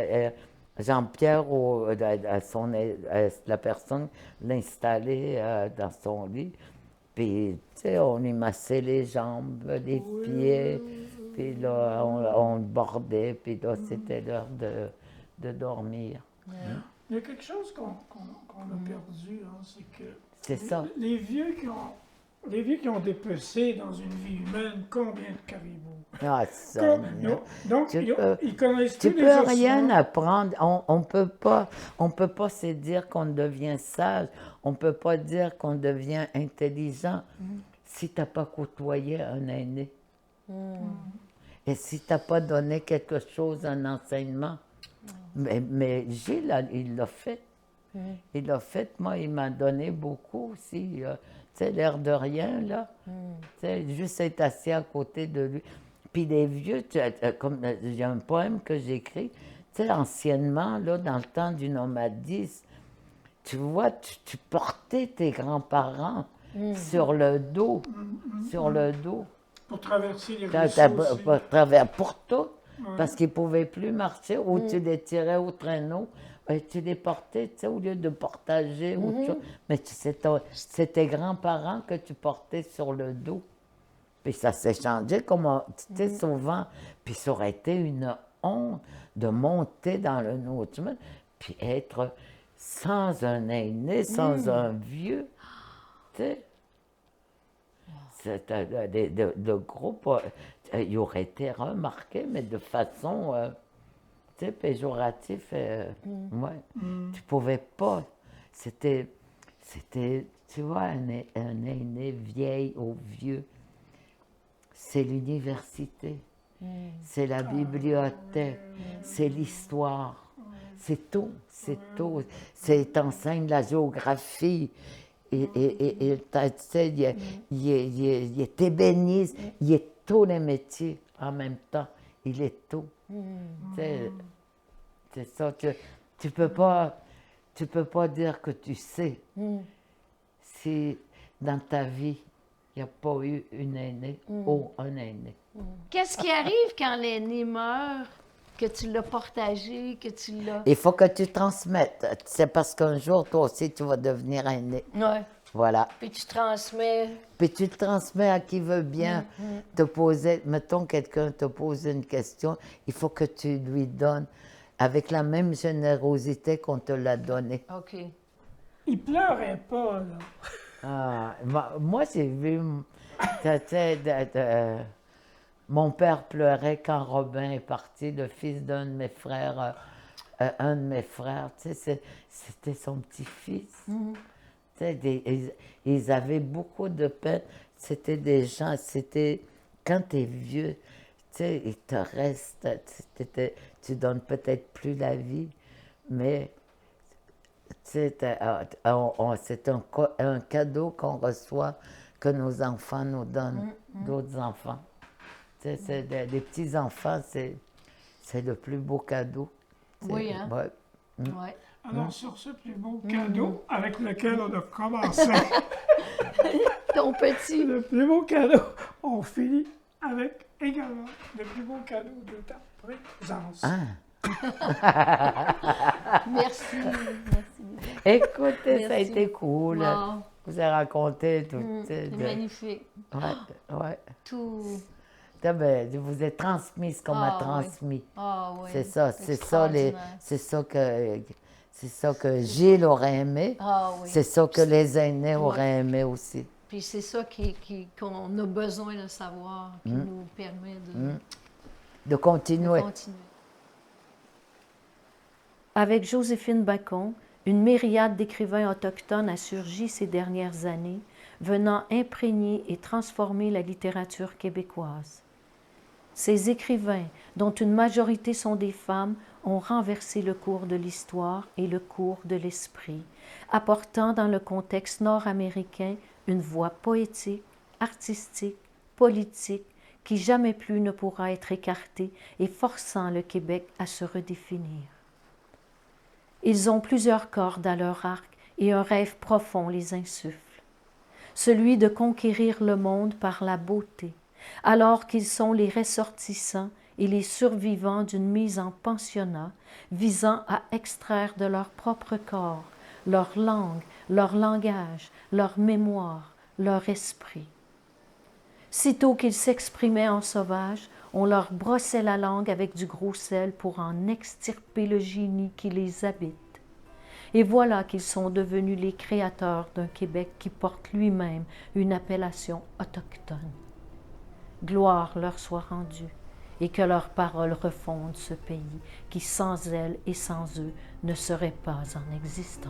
Jean-Pierre, la personne, l'installait dans son lit. Puis, tu sais, on lui massait les jambes, les pieds. Puis là, on le bordait. Puis là, c'était l'heure de dormir. Il y a quelque chose qu'on a perdu, hein, c'est que C'est ça. les vieux qui ont dépecé dans une vie humaine, combien de caribous? Ah, ça, non. Donc, ils connaissent Tu tous les peux ossements. rien apprendre. On peut pas se dire qu'on devient sage. On peut pas dire qu'on devient intelligent si tu n'as pas côtoyé un aîné. Et si tu n'as pas donné quelque chose, un enseignement. Mais Gilles, il l'a fait. Il l'a fait. Moi, il m'a donné beaucoup aussi. Tu sais, l'air de rien, là. Tu sais, juste être assis à côté de lui. Puis les vieux, comme il y a un poème que j'écris, tu sais, anciennement, là, dans le temps du nomadisme, tu vois, tu portais tes grands-parents sur le dos, sur le dos. Pour traverser les ruisseaux aussi. Pour tout, parce qu'ils ne pouvaient plus marcher, ou tu les tirais au traîneau, tu les portais, tu sais, au lieu de partager, mais c'est tes grands-parents que tu portais sur le dos. Puis ça s'est changé, comme, tu sais, souvent, puis ça aurait été une honte de monter dans le nôtre, puis être sans un aîné, sans un vieux, tu sais. Le groupe, il aurait été remarqué, mais de façon, tu sais, péjorative. Ouais. Tu pouvais pas. C'était Tu vois, un aîné vieil ou vieux, c'est l'université, c'est la bibliothèque, c'est l'histoire, c'est tout, c'est tout. C'est t'enseigne la géographie, tu sais, il est ébéniste, il est tous les métiers en même temps, il est tout. C'est ça, tu peux pas dire que tu sais si dans ta vie, il n'y a pas eu une aînée ou un aîné. Qu'est-ce qui arrive quand l'aîné meurt, que tu l'as partagé, que tu l'as... Il faut que tu transmettes. C'est parce qu'un jour, toi aussi, tu vas devenir aîné. Ouais. Voilà. Puis tu transmets... Puis tu le transmets à qui veut bien te poser. Mettons, quelqu'un te pose une question, il faut que tu lui donnes avec la même générosité qu'on te l'a donnée. OK. Il pleurait pas, là. Ah, moi, j'ai vu... tu sais, mon père pleurait quand Robin est parti, le fils d'un de mes frères. Tu sais, c'était son petit-fils. Tu sais, ils avaient beaucoup de peine. C'était des gens, quand tu es vieux, tu sais, il te reste, tu donnes peut-être plus la vie, mais tu sais, c'est un cadeau qu'on reçoit, que nos enfants nous donnent, d'autres enfants. Tu sais, les petits-enfants, c'est le plus beau cadeau. Oui, hein? Ouais. Ouais. Alors, sur ce plus beau cadeau avec lequel on a commencé, Ton petit... le plus beau cadeau, on finit avec également le plus beau cadeau de ta présence. Merci. Écoutez, ça a Merci. été cool. Wow. Vous avez raconté tout. C'est magnifique. Ouais. Tout... Je vous ai transmis ce qu'on m'a transmis. Ah oui. C'est ça, Extraordinaire. c'est ça que Gilles aurait aimé. Ah oui. C'est ça que les aînés auraient aimé aussi. Puis c'est ça qu'on a besoin de savoir, qui nous permet De continuer. continuer. Avec Joséphine Bacon, une myriade d'écrivains autochtones a surgi ces dernières années, venant imprégner et transformer la littérature québécoise. Ces écrivains, dont une majorité sont des femmes, ont renversé le cours de l'histoire et le cours de l'esprit, apportant dans le contexte nord-américain une voix poétique, artistique, politique, qui jamais plus ne pourra être écartée et forçant le Québec à se redéfinir. Ils ont plusieurs cordes à leur arc et un rêve profond les insuffle, celui de conquérir le monde par la beauté, alors qu'ils sont les ressortissants et les survivants d'une mise en pensionnat visant à extraire de leur propre corps leur langue, leur langage, leur mémoire, leur esprit. Sitôt qu'ils s'exprimaient en sauvage, on leur brossait la langue avec du gros sel pour en extirper le génie qui les habite. Et voilà qu'ils sont devenus les créateurs d'un Québec qui porte lui-même une appellation autochtone. Gloire leur soit rendue, et que leurs paroles refondent ce pays qui, sans elles et sans eux, ne serait pas en existence.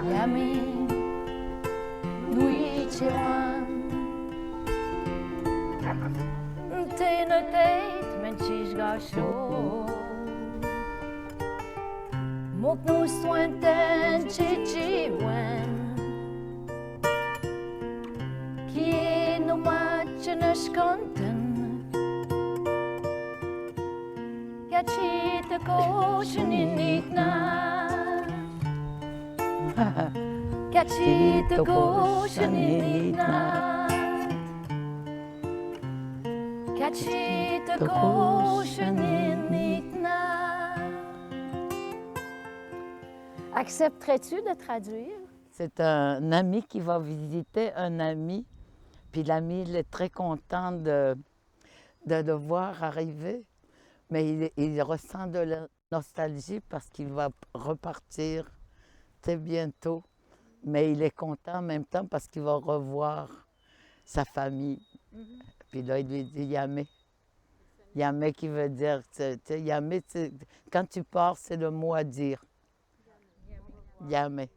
Yami, Louis Chiran, Tina Tate, Menchis Gacho, Mokno Swanten, Chichi Wen, Ki no Machinash Conten, Gachita Koshaninitna. Gachita Koshaninitna. Gachita Koshaninitna. Accepterais-tu de traduire? C'est un ami qui va visiter un ami. Puis l'ami, il est très content de le voir arriver. Mais il ressent de la nostalgie parce qu'il va repartir très bientôt. Mais il est content en même temps parce qu'il va revoir sa famille. Puis là, il lui dit Yamé. Yamé qui veut dire, Yamé, quand tu pars, c'est le mot à dire. Yamé.